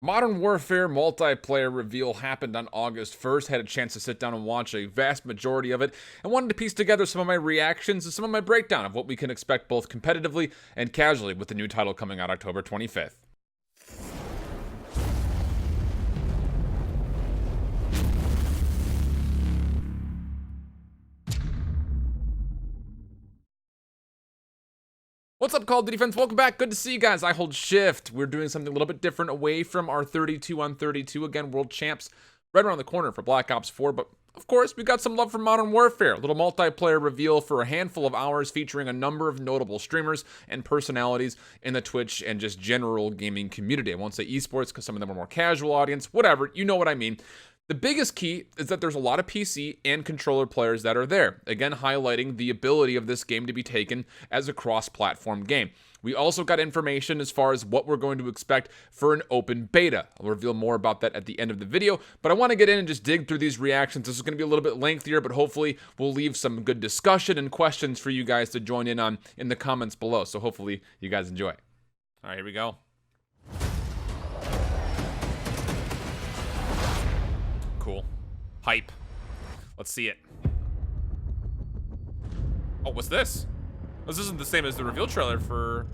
Modern Warfare multiplayer reveal happened on August 1st. Had a chance to sit down and watch a vast majority of it, and wanted to piece together some of my reactions and some of my breakdown of what we can expect both competitively and casually with the new title coming out October 25th. What's up, Call of Duty fans? Welcome back. Good to see you guys. I hold shift. We're doing something a little bit different away from our 32 on 32. Again, world champs right around the corner for Black Ops 4. But of course, we got some love for Modern Warfare. A little multiplayer reveal for a handful of hours featuring a number of notable streamers and personalities in the Twitch and just general gaming community. I won't say esports because some of them are more casual audience. Whatever. You know what I mean. The biggest key is that there's a lot of PC and controller players that are there, again highlighting the ability of this game to be taken as a cross-platform game. We also got information as far as what we're going to expect for an open beta. I'll reveal more about that at the end of the video, but I want to get in and just dig through these reactions. This is going to be a little bit lengthier, but hopefully we'll leave some good discussion and questions for you guys to join in on in the comments below, so hopefully you guys enjoy. All right, here we go. Cool. Hype. Let's see it. Oh, what's this? This isn't the same as the reveal trailer for...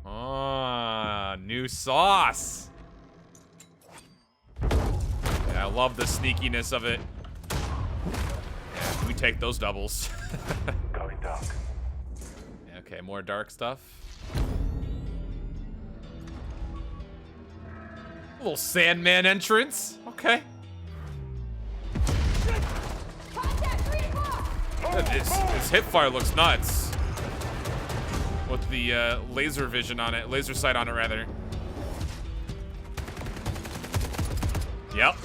Ah, new sauce. Yeah, I love the sneakiness of it. Yeah, we take those doubles. Going dark. Okay, more dark stuff. A little Sandman entrance. Okay. His hipfire looks nuts. With the laser vision on it, laser sight on it rather. Yep.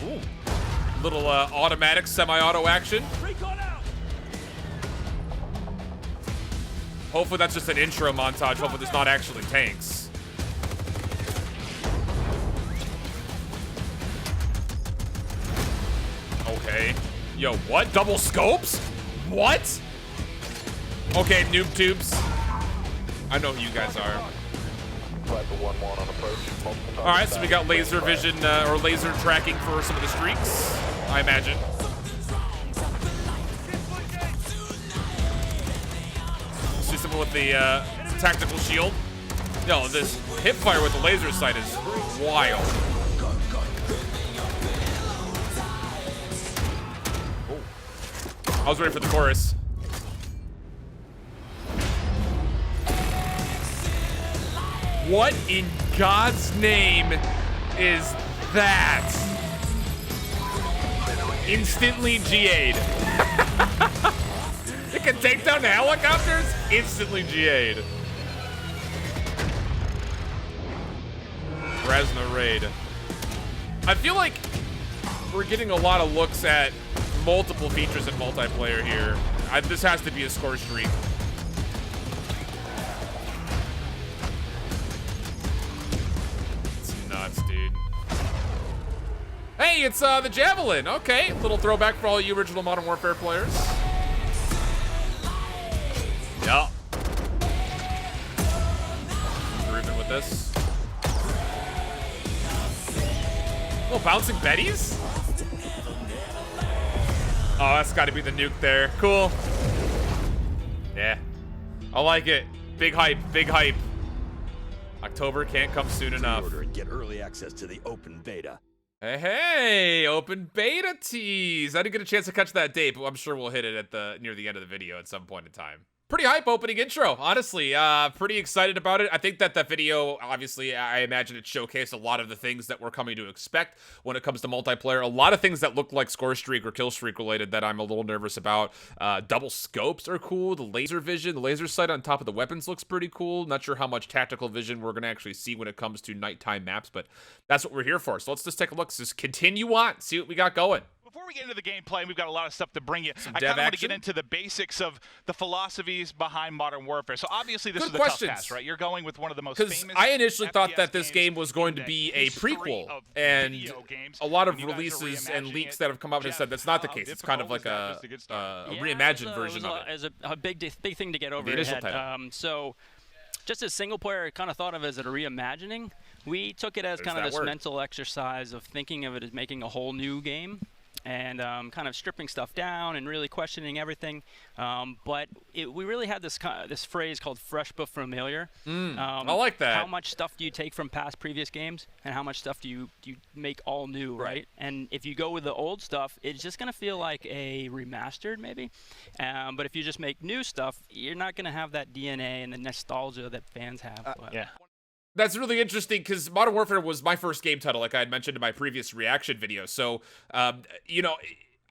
Ooh. Little automatic semi-auto action. Hopefully that's just an intro montage. Hopefully there's not actually tanks. Okay. Yo, what? Double scopes? What? Okay, noob tubes. I know who you guys are. Alright, so we got laser vision, or laser tracking for some of the streaks, I imagine. See someone with the tactical shield. Yo, this hipfire with the laser sight is wild. I was ready for the chorus. What in God's name is that? Instantly GA'd. It can take down the helicopters? Instantly GA'd. Bresna raid. I feel like we're getting a lot of looks at multiple features in multiplayer here. This has to be a score streak. It's nuts, dude. Hey, it's the Javelin. Okay, little throwback for all you original Modern Warfare players. Yup. Grooving with this. Little bouncing Bettys? Oh, that's got to be the nuke there. Cool. Yeah. I like it. Big hype. Big hype. October can't come soon enough. Order and get early access to the open beta. Hey, hey, open beta tease. I didn't get a chance to catch that date, but I'm sure we'll hit it at near the end of the video at some point in time. Pretty hype opening intro, honestly. Pretty excited about it. I think that video, obviously, I imagine it showcased a lot of the things that we're coming to expect when it comes to multiplayer. A lot of things that look like score streak or kill streak related that I'm a little nervous about. Double scopes are cool. The laser vision, the laser sight on top of the weapons looks pretty cool. Not sure how much tactical vision we're going to actually see when it comes to nighttime maps, but that's what we're here for. So let's just take a look. Just continue on, see what we got going. Before we get into the gameplay, we've got a lot of stuff to bring you. I dev kind of want to action? get into the basics of the philosophies behind Modern Warfare. So obviously this Good is the questions. tough task, right? You're going with one of the most Because famous I initially thought FPS that this game games was going in to the be a history prequel, of and video games. a lot of And you guys are releases and reimagining leaks it. that have come out have Jeff, said that's not the how case. It's kind of difficult like was that? Just to get started? a reimagined version of it. As a big thing to get over The your initial head. title. So just as single player, kind of thought of as a reimagining. We took it as kind of this mental exercise of thinking of it as making a whole new game. And kind of stripping stuff down and really questioning everything. But we really had this phrase called fresh but familiar. I like that. How much stuff do you take from previous games, and how much stuff do you make all new, right? And if you go with the old stuff, it's just going to feel like a remastered maybe. But if you just make new stuff, you're not going to have that DNA and the nostalgia that fans have. Yeah. That's really interesting because Modern Warfare was my first game title, like I had mentioned in my previous reaction video. So, you know,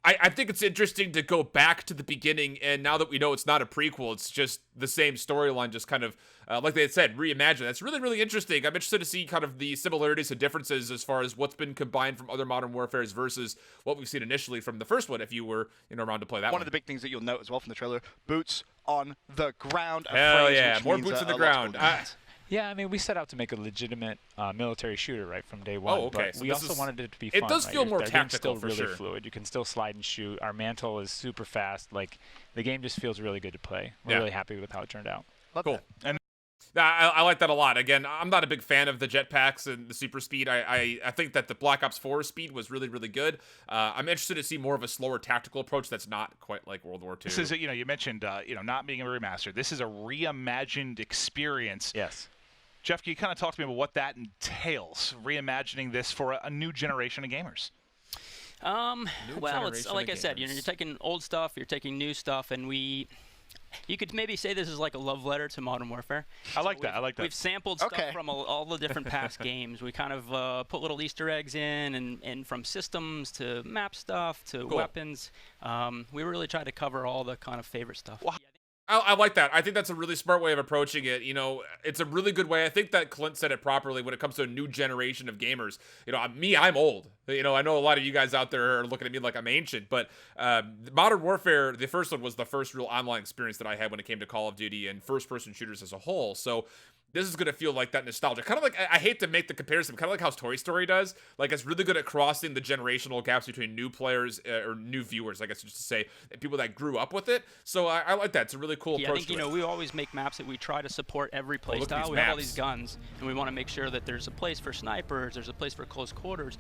I think it's interesting to go back to the beginning, and now that we know it's not a prequel, it's just the same storyline, just kind of, like they had said, reimagine. That's really, really interesting. I'm interested to see kind of the similarities and differences as far as what's been combined from other Modern Warfares versus what we've seen initially from the first one, if you were, you know, around to play that one. One of the big things that you'll note as well from the trailer, boots on the ground. Hell yeah, more boots on the ground. Yeah, I mean, we set out to make a legitimate military shooter right from day one. Oh, okay. But So we also wanted it to be it fun. does feel more Our tactical, game's still for really sure. fluid. You can still slide and shoot. Our mantle is super fast. Like, the game just feels really good to play. We're really happy with how it turned out. Cool. And I like that a lot. Again, I'm not a big fan of the jetpacks and the super speed. I think that the Black Ops 4 speed was really, really good. I'm interested to see more of a slower tactical approach that's not quite like World War II. This is, you know, you mentioned, you know, not being a remaster. This is a reimagined experience. Yes. Jeff, can you kind of talk to me about what that entails, reimagining this for a new generation of gamers? Well, it's like I said, you know, you're taking old stuff, you're taking new stuff, and you could maybe say this is like a love letter to Modern Warfare. I like that. I like that. We've sampled stuff from all the different past games. We kind of put little Easter eggs in, and from systems to map stuff to weapons. We really try to cover all the kind of favorite stuff. Well, I like that. I think that's a really smart way of approaching it. You know, it's a really good way. I think that Clint said it properly when it comes to a new generation of gamers. You know, I'm old. You know, I know a lot of you guys out there are looking at me like I'm ancient, but Modern Warfare, the first one, was the first real online experience that I had when it came to Call of Duty and first-person shooters as a whole. So this is going to feel like that nostalgia. Kind of like, I hate to make the comparison, kind of like how Toy Story does. Like, it's really good at crossing the generational gaps between new players or new viewers, I guess, just to say, people that grew up with it. So I like that. It's a really cool approach. I think, you know, we always make maps that we try to support every play style. We have all these guns, and we want to make sure that there's a place for snipers, there's a place for close quarters.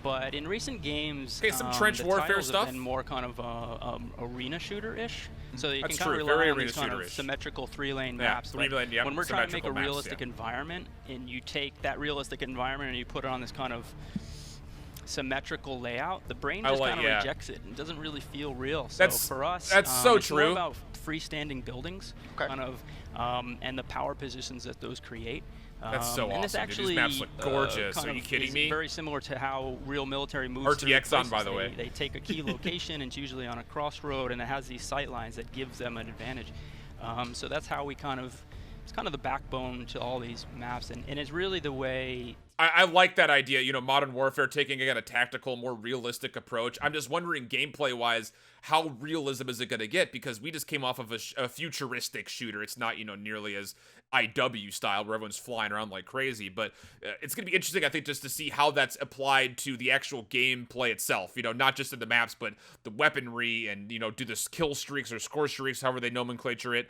But in recent games, some trench warfare stuff have been more kind of arena shooter-ish. So you That's can kind of true. rely Very on arena these kind of shooter-ish. symmetrical three-lane maps. Like, three-lane, yep, when we're trying to make a symmetrical maps, realistic environment, and you take that realistic environment and you put it on this kind of symmetrical layout, the brain just kind of rejects it and doesn't really feel real. So for us, that's so it's true. more about freestanding buildings, kind of, and the power positions that those create. That's so and this awesome, actually, dude. These maps look gorgeous. Are you kidding me? Very similar to how real military moves. RTX on, by the way. They take a key location, and it's usually on a crossroad, and it has these sight lines that gives them an advantage. So that's how we kind of, it's kind of the backbone to all these maps, and it's really the way. I like that idea, you know, Modern Warfare taking, again, a tactical, more realistic approach. I'm just wondering, gameplay-wise, how realism is it going to get? Because we just came off of a futuristic shooter. It's not, you know, nearly as IW style where everyone's flying around like crazy. But it's going to be interesting, I think, just to see how that's applied to the actual gameplay itself. You know, not just in the maps, but the weaponry and, you know, do the kill streaks or score streaks, however they nomenclature it.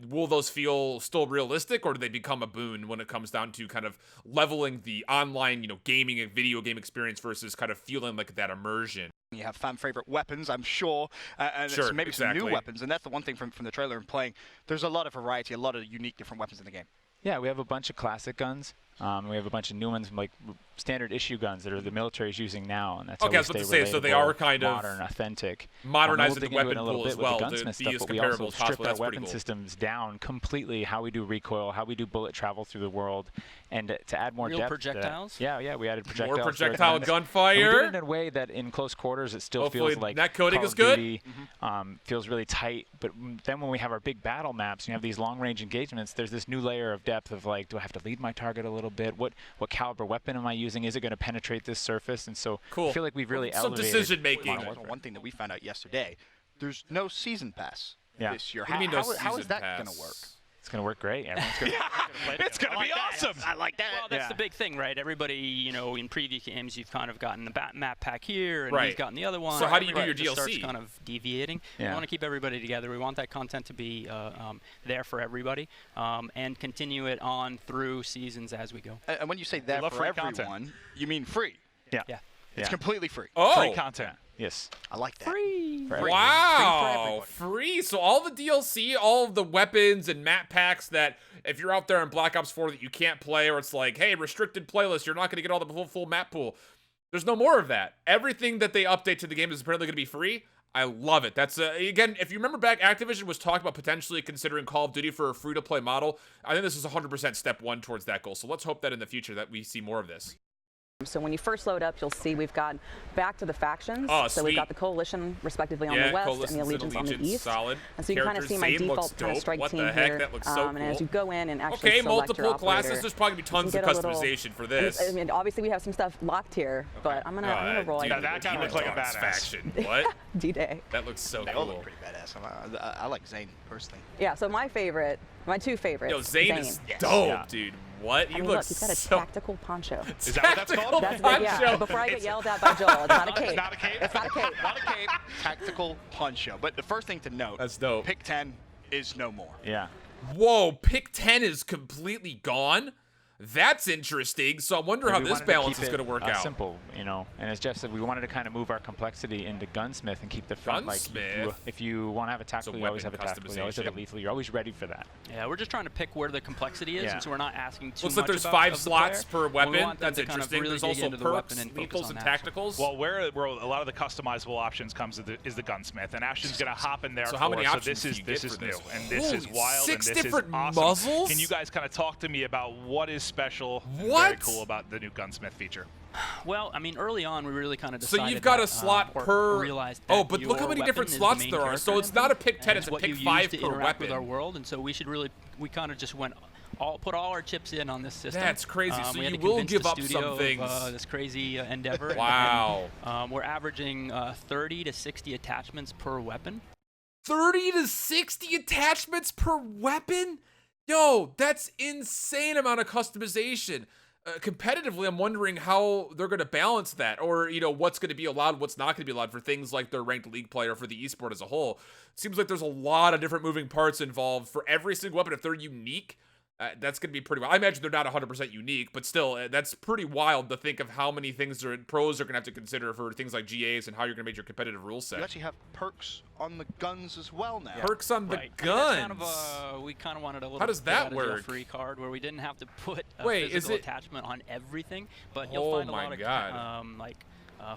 Will those feel still realistic, or do they become a boon when it comes down to kind of leveling the online, you know, gaming and video game experience versus kind of feeling like that immersion? You have fan favorite weapons, I'm sure, and maybe some new weapons, and that's the one thing from the trailer and playing. There's a lot of variety, a lot of unique different weapons in the game. Yeah, we have a bunch of classic guns. We have a bunch of new ones, like standard issue guns that are the military is using now, and that's okay. I was about to say, so they are kind of modern, authentic, modernizing the weapon a little pool bit as well with the Gunsmith stuff, but we also strip our weapon systems down completely. How we do recoil, how we do bullet travel through the world, and to add more depth. Projectiles. Yeah, we added projectiles. More projectile gunfire. And we did it in a way that in close quarters it still feels like net coding Call is of good. Duty, feels really tight. But then when we have our big battle maps, and you have these long-range engagements, there's this new layer of depth of like, do I have to lead my target a little bit? What caliber weapon am I using? Is it going to penetrate this surface? And so I feel like we've really elevated decision making. One thing that we found out yesterday, there's no season pass this year. How is that going to work? It's going to work great. Everyone's going It's going to be awesome. I like that. Well, that's the big thing, right? Everybody, you know, in previous games, you've kind of gotten the map pack here, and he's gotten the other one. So how do you do Everybody your just DLC? starts kind of deviating. We want to keep everybody together. We want that content to be there for everybody, and continue it on through seasons as we go. And when you say there for everyone, you mean free? Yeah. It's completely free. Oh. Free content. Yes. I like that. Free. Wow. Free. So all the DLC, all of the weapons and map packs that if you're out there in Black Ops 4 that you can't play, or it's like, hey, restricted playlist, you're not going to get all the full map pool. There's no more of that. Everything that they update to the game is apparently going to be free. I love it. That's, again, if you remember back, Activision was talking about potentially considering Call of Duty for a free-to-play model. I think this is 100% step one towards that goal. So let's hope that in the future that we see more of this. So when you first load up, you'll see we've got back to the factions. Oh, so we've got the Coalition, respectively, on the west, and the Allegiance on the east. Solid. And so you can kind of see my default kind of strike what team the heck? here. That looks so cool. And as you go in and actually select multiple your classes. operator, There's probably gonna be tons of customization for this. I mean, obviously we have some stuff locked here, but I'm gonna roll it. That guy looks like a badass. Faction. What? D-Day. That looks so They cool. all look pretty badass. I like Zane personally. Yeah. So my two favorites. Yo, Zane is dope, dude. What? I mean, look, he's got a tactical poncho. Is that what that's called? That's the, yeah, before I get yelled at by Joel, it's not a cape. It's not a cape. It's not a cape. Not a cape. Tactical poncho. But the first thing to note, that's dope. Pick 10 is no more. Yeah. Whoa, pick 10 is completely gone? That's interesting. So I wonder how this balance is going to work out. Simple, you know. And as Jeff said, we wanted to kind of move our complexity into Gunsmith and keep the front like if you want to have a tactical, you always have a tactical. You always have a lethal. You're always ready for that. Yeah, we're just trying to pick where the complexity is, and so we're not asking too much. Looks like there's 5 slots per weapon. That's Kind interesting. of really there's also perks, and lethals, and tacticals. Well, where a lot of the customizable options comes is the Gunsmith, and Ashton's going to hop in there. So how many options so this is new, and this Holy is wild, 6 and this different is awesome. muzzles? Can you guys kind of talk to me about what is special? What? Very cool about the new Gunsmith feature. Well, I mean, early on, we really kind of decided. So you've got a slot per. Oh, but look how many different slots there are. So it's not a pick 10; it's a pick 5 per weapon. With our world, and so we kind of just put all our chips in on this system. That's crazy. So we had you to will convince give the up studio some things. Of, this crazy endeavor. Wow. And, we're averaging 30 to 60 attachments per weapon. 30 to 60 attachments per weapon? Yo, that's insane amount of customization. Competitively, I'm wondering how they're going to balance that, or what's going to be allowed, what's not going to be allowed for things like their ranked league play or for the esport as a whole. Seems like there's a lot of different moving parts involved for every single weapon. If they're unique, that's going to be pretty wild. I imagine they're not 100% unique, but still, that's pretty wild to think of how many things pros are going to have to consider for things like GAs and how you're going to make your competitive rule set. You actually have perks on the guns as well now. Perks on the guns. We kind of wanted a little. How does that work? Free card where we didn't have to put a Wait, physical attachment on everything, but you'll find a lot of like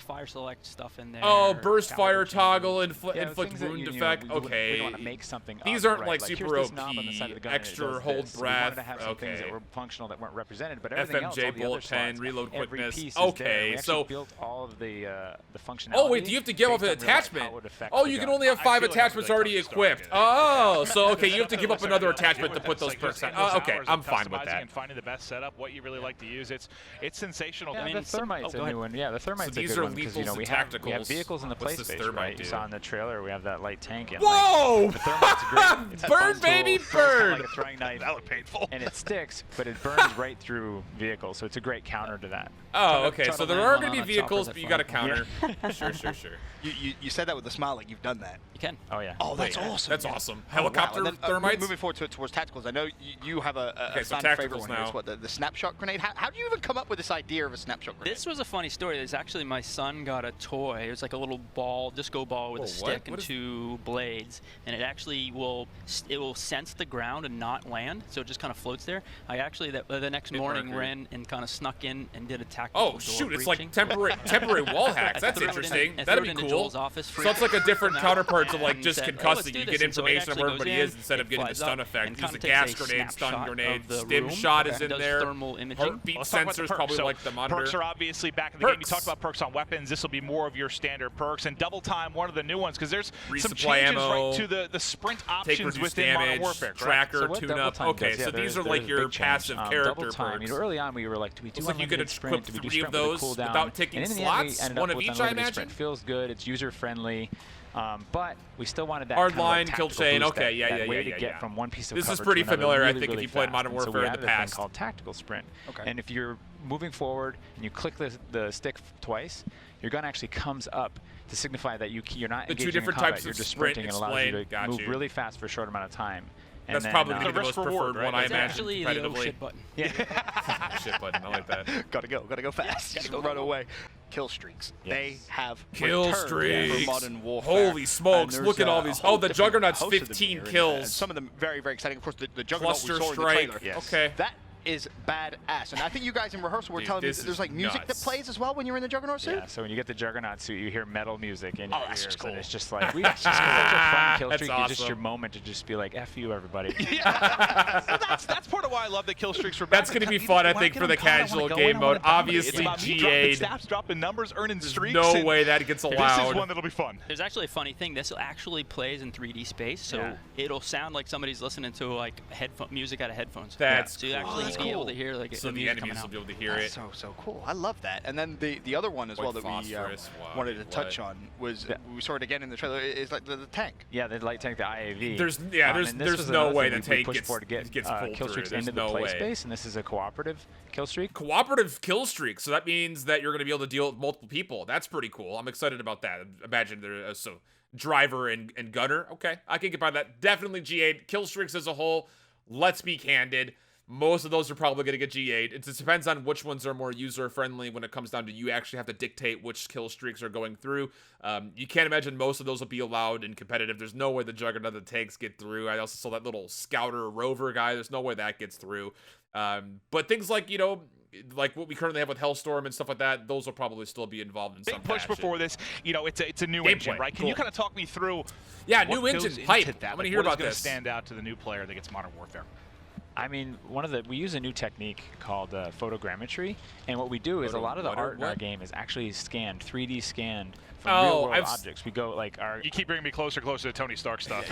fire select stuff in there. Oh, burst fire toggle, inflict wound effect. Okay. We want to make something. These aren't like here's super this OP. knob on the side of the gun Extra hold we breath. wanted to have some things that were functional that weren't represented, but everything else, FMJ bullet pen, reload quickness. Okay, so built all of the functionality. Oh wait, do you have to give up an attachment? Oh, you can only have 5 attachments already equipped. Oh, so okay, you have to give up another attachment to put those perks on. Okay, I'm fine with that. And finding the best setup, what you really like to use, it's sensational. I mean, the thermite's a new one. Yeah, the thermite's a good one because we have vehicles in the play space, right? You saw in the trailer we have that light tank. And whoa! The thermite's great. It's burn, baby, burn! Like a throwing knife. That looked painful. And it sticks, but it burns right through vehicles, so it's a great counter to that. Oh, okay. So there are going to be vehicles, but you got to counter. Sure. You said that with a smile, like you've done that. You can. Oh yeah. Oh, that's awesome. That's awesome. Helicopter thermites. Moving forward towards tacticals, I know you have a so favorite one here. It's what, the snapshot grenade. How do you even come up with this idea of a snapshot grenade? This was a funny story. There's actually my son got a toy. It was like a little disco ball with a stick and 2 blades, and it actually will sense the ground and not land, so it just kind of floats there. I actually the next morning ran and kind of snuck in and did a tactical. Oh shoot! It's like temporary wall hacks. That's interesting. That'd be cool. So it's like a different counterpart to like just concussing. You get information on where everybody is instead of getting the stun effect. Use a gas grenade, stun grenade, stim shot is in there. Heartbeat sensors probably like the monitor. Perks are obviously back in the game. You talked about perks on weapons. This will be more of your standard perks. And double time, one of the new ones, because there's some changes right to the sprint options within Modern Warfare. Tracker, tune-up. Okay, so these are like your passive character perks. Early on, we were like, do we do you could sprint? equip 3 of those without taking slots? One of each, I imagine? Feels good. It's user-friendly. But we still wanted that hard kind of line, like kill tactical chain. boost, Okay, that way to get from one piece of this cover is pretty to another familiar, really, I think, really if you played fast. Modern And so Warfare we in the added a thing past. called tactical sprint. Okay. And if you're moving forward and you click the stick twice, your gun actually comes up to signify that you're not The two engaging different in combat, types you're of just sprint, sprinting and allows you to explain. move Got you. really fast for a short amount of time. And That's then, probably going to be the risk most reward, preferred right? one, I It's imagine, actually the little competitively. shit button. Shit button, I like that. Gotta go fast. Just run away. Killstreaks. Yes. They have Killstreaks. for Modern Warfare. Holy smokes, And look there's at all a these. whole Oh, the different Juggernaut's host of them 15 here, and, kills. some of them very, very exciting. Of course, the Juggernaut Cluster we saw in the strike. trailer. Yes. Okay. That is badass. And I think you guys in rehearsal were Dude, telling me this that there's is like music nuts. that plays as well when you're in the Juggernaut suit? Yeah, so when you get the Juggernaut suit, you hear metal music in your that's ears, just cool. and it's just like, it's just such a fun kill That's streak. It's just your awesome. moment to just be like, F you, everybody. That's part of why I love the Killstreaks. That's going to be fun, I think, for the casual game mode. Obviously, GA. Stats, dropping numbers, earning streaks. No way that gets This is allowed. one that'll be fun. There's actually a funny thing. This actually plays in 3D space, so Yeah. it'll sound like somebody's listening to like music out of headphones. That's so you actually cool. be able to hear like So the the music coming enemies will out. be able to hear That's it. so cool. I love that. And then the other one as White well that we phosphorus, wow, wanted to what? touch on was we saw it again in the trailer. Is like the tank. Yeah, the light tank, the IAV. There's and there's was no another way thing the we tank pushed for to get gets pulled kill through. streaks There's into the no play way. space, and this is a cooperative kill streak. Cooperative kill streak, so that means that you're going to be able to deal with multiple people. That's pretty cool. I'm excited about that. Imagine there's so driver and gunner. Okay, I can get by that. Definitely GA'd. Kill streaks as a whole, let's be candid, most of those are probably going to get GA'd. It just depends on which ones are more user-friendly when it comes down to you actually have to dictate which kill streaks are going through. You can't imagine most of those will be allowed in competitive. There's no way the Juggernaut the tanks get through. I also saw that little scouter rover guy. There's no way that gets through. But things like, you know, like what we currently have with Hellstorm and stuff like that, those will probably still be involved in some Big push fashion. before this. You know, it's a new Gameplay, engine, right? Can cool. you kind of talk me through? Yeah, what new engine, goes hype. into that? I want to Like, hear about what is gonna this. stand out to the new player that gets Modern Warfare? I mean, we use a new technique called photogrammetry, and what we do is a lot of the art in our game is actually scanned, 3D scanned from real-world objects. We go like our. You keep bringing me closer to Tony Stark stuff.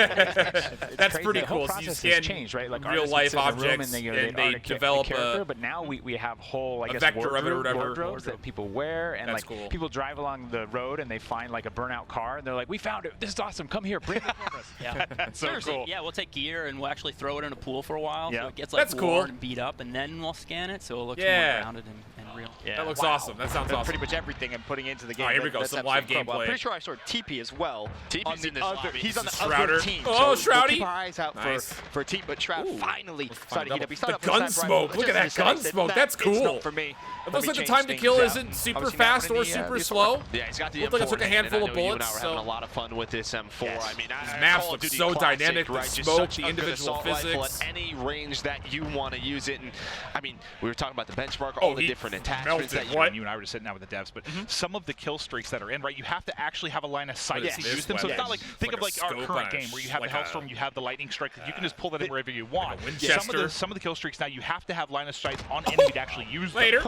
That's crazy. pretty The whole cool. So you process scan has changed, right? Like real life objects, and they they develop character, but now we have whole, I guess, vector of it or whatever. wardrobes that people wear, and That's like cool. people drive along the road and they find like a burnout car, and they're like, "We found it. This is awesome. Come here, bring it for us." Yeah, That's so cool. Yeah, we'll take gear and we'll actually throw it in a pool for a while, Yeah. so it gets like That's cool. worn and beat up, and then we'll scan it, so it looks Yeah. more grounded and real. Yeah. That looks awesome. That sounds awesome. Pretty much everything I'm putting into the game. Oh, here we go, That's some live absolutely incredible. gameplay. I'm pretty sure I saw TP as well. TP's in this lobby. He's on the Shrouder. other team. Oh, so we'll Shroudy. keep our eyes out Nice. for T, but Shroud finally started to heat up. He The started up with gun that smoke. rifle. Look at that Just as I gun said, smoke. nah, That's it's cool. not for me. It Let looks me like the change time to things kill out. isn't super Obviously, fast not or in the, super the slow. Yeah, he's got the Looked like M4 it took a in hand, handful and of I know you and bullets, I were having so- a lot of fun with this M4. Yes. I mean, These I maps Call look of Duty so classic, dynamic, the right? Just smoke, such the a good individual assault rifle physics. at any range that you want to use it. And I mean, we were talking about the benchmark, all the he different attachments melted. that you What? You and I were just sitting down with the devs, but some of the kill streaks that are in, right, you have to actually have a line of sight What is to this use them. So it's weapon? not like, think Like of like a our scope current on a game where you have like the a- Hellstorm, you have the lightning strike, you can just pull that in wherever you want. Winchester. Some of the kill streaks now, you have to have line of sight on enemy to actually use them. Later.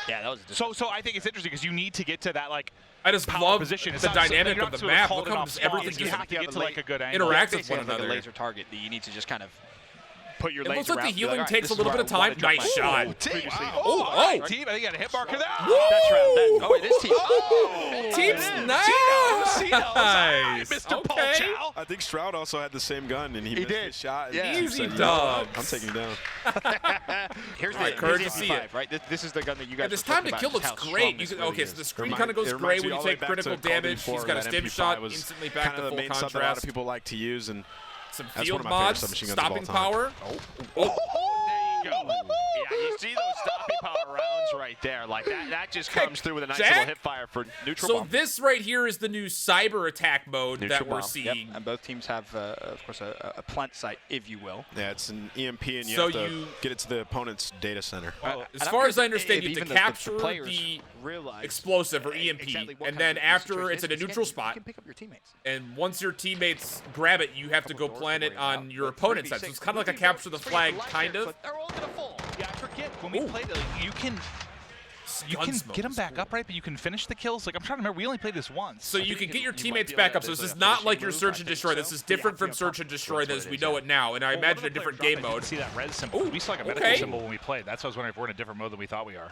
Yeah, that was So I think it's interesting because you need to get to that like I just power love position. It's the not- dynamic you're of not the sort of map. called Look it how off everything spot. You just have to get to like a good angle. interacts with basically one have like a another. laser target that you need to just kind of put your It laser looks like the around and be healing all right, takes this a is little where bit of I wanna time. drop Nice my- shot. Ooh, team. Oh, All right, oh. team, I think you got a hit marker there. That's round. Oh, wait, this team. Team's nice. Mr. Paul Okay. Chow. I think Shroud also had the same gun, and he missed did. his shot. And Yeah. he Easy said, "You know what? dubs. I'm taking him down." Here's All right, the courage here's to the see MP5, it. right? This is the gun that you guys. And this were time talking to kill about, looks just how great. strong You this can, really okay, so is. the screen Remi- kind of goes it gray reminds when me you all the way take back critical to Call of Duty damage. 4 He's got a when stim that shot MP5 was instantly back kind to of the full main stuff that a lot contrast. of people like to use, and Some That's field one of my favorite mods, submachine guns of stopping all time. power. There you go. Yeah, you see those stopping power rounds right there. Like that just comes through with a nice Jack. little hip fire for neutral So bomb. this right here is the new cyber attack mode that Neutral we're bomb. seeing. Yep. And both teams have, of course, a plant site, if you will. yeah, it's an EMP, and you So have to you- get it to the opponent's data center. As far as I understand, you have Even to the capture players the realize explosive or EMP, exactly what and kind then of after situation it's it at a is, neutral you spot, can pick up your teammates. and once your teammates grab it, you have to go Couple plant doors it to worry on about, your but opponent's side. 3v6, So it's kind of like a 3v6, capture the flag, left kind here, of. but they're all gonna fall. Yeah, I forget when we played it. Like, you can Gunsmoke get them is back cool. up, right? But you can finish the kills. Like I'm trying to remember, we only played this once. So I you think can get your might teammates be back able up. to- So this there's is a not finishing like your move, search I and think destroy. so. This is different from Yeah, search and destroy that's as what we it know is, it now. And I Well, imagine one a of the different players game dropped, I mode. didn't see that res symbol. Ooh, We saw like a medical okay. symbol when we played. That's why I was wondering if we're in a different mode than we thought we are.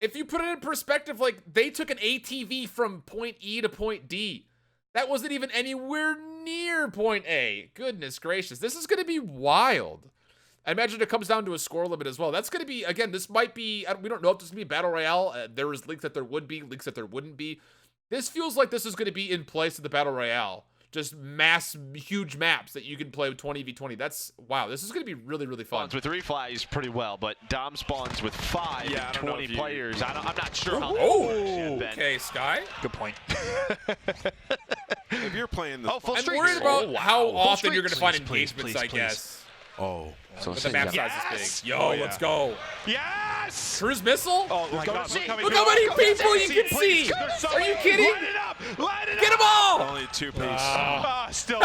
If you put it in perspective, like, they took an ATV from point E to point D. That wasn't even anywhere near point A. Goodness gracious. This is going to be wild. I imagine it comes down to a score limit as well. That's going to be, again, this might be, we don't know if this is going to be Battle Royale. There was leaks that there would be, leaks that there wouldn't be. This feels like this is going to be in place of the Battle Royale. Just huge maps that you can play with 20v20. That's, wow, this is going to be really, really fun. Spawns with 3 flies pretty well, but Dom spawns with 5 and 20 players. I'm not sure how that works yet, okay, Sky. Good point. If you're playing the... I'm worried about how often you're going to find engagements, I guess. Oh. So but the map size is big. Yo, let's go. Yes! Cruise missile? Oh my God, look how many people you can see. Are you kidding? Light it up! Light it Get them all! Only 2 piece. Still.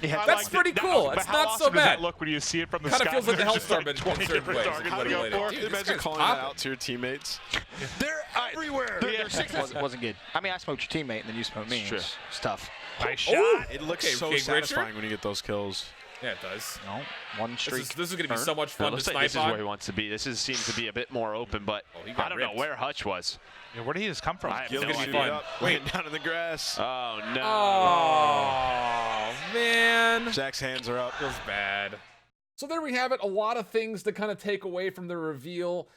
Yeah, that's pretty cool. It's not so bad. Look when you see it from the sky. Kind of feels like the Hellstar, but in certain ways. How do you go forth? Imagine calling that out to your teammates. They're everywhere. Wasn't good. I mean, I smoked your teammate, and then you smoked me. Sure. It's tough. Nice shot. It looks so satisfying when you get those kills. Yeah, it does. No, one streak. This is going to be so much fun to snipe this is on. where he wants to be. This seems to be a bit more open, but I don't know where Hutch was. Yeah, where did he just come from? It's going to be fun. Wait, down in the grass. Oh, no. Oh, man. Jack's hands are up. Feels bad. So there we have it. A lot of things to kind of take away from the reveal.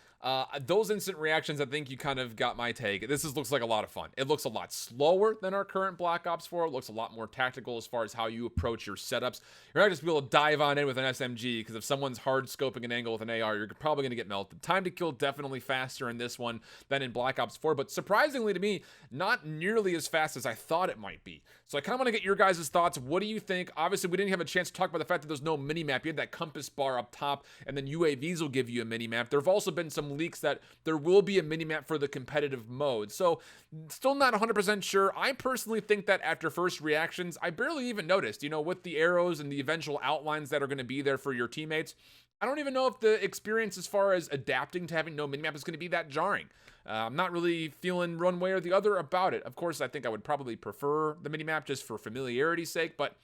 Those instant reactions, I think you kind of got my take. Looks like a lot of fun. It looks a lot slower than our current Black Ops 4. It looks a lot more tactical as far as how you approach your setups. You're not just be able to dive on in with an SMG, because if someone's hard scoping an angle with an AR, you're probably going to get melted. Time to kill definitely faster in this one than in Black Ops 4, but surprisingly to me, not nearly as fast as I thought it might be. So I kind of want to get your guys' thoughts. What do you think? Obviously, we didn't have a chance to talk about the fact that there's no mini-map. You had that compass bar up top, and then UAVs will give you a mini-map. There have also been some leaks that there will be a mini-map for the competitive mode. So still not 100% sure. I personally think that after first reactions, I barely even noticed, you know, with the arrows and the eventual outlines that are going to be there for your teammates. I don't even know if the experience as far as adapting to having no minimap is going to be that jarring. I'm not really feeling one way or the other about it. Of course, I think I would probably prefer the minimap just for familiarity's sake, but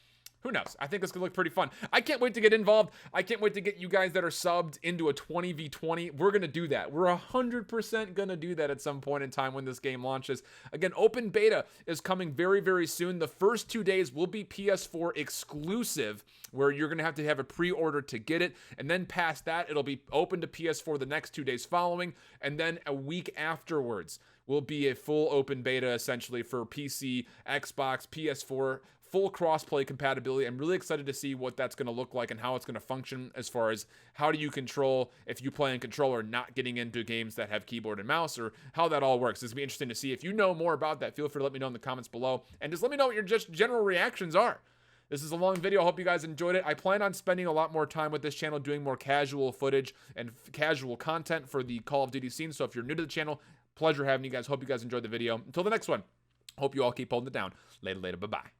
who knows? I think it's going to look pretty fun. I can't wait to get involved. I can't wait to get you guys that are subbed into a 20v20. We're going to do that. We're 100% going to do that at some point in time when this game launches. Again, open beta is coming very, very soon. The first 2 days will be PS4 exclusive, where you're going to have a pre-order to get it. And then past that, it'll be open to PS4 the next 2 days following. And then a week afterwards will be a full open beta, essentially, for PC, Xbox, PS4, full cross-play compatibility. I'm really excited to see what that's going to look like and how it's going to function as far as how do you control if you play in controller, not getting into games that have keyboard and mouse, or how that all works. This will be interesting to see. If you know more about that, feel free to let me know in the comments below, and just let me know what your just general reactions are. This is a long video. I hope you guys enjoyed it. I plan on spending a lot more time with this channel doing more casual footage and casual content for the Call of Duty scene. So if you're new to the channel, pleasure having you guys. Hope you guys enjoyed the video. Until the next one, hope you all keep holding it down. Later, bye-bye.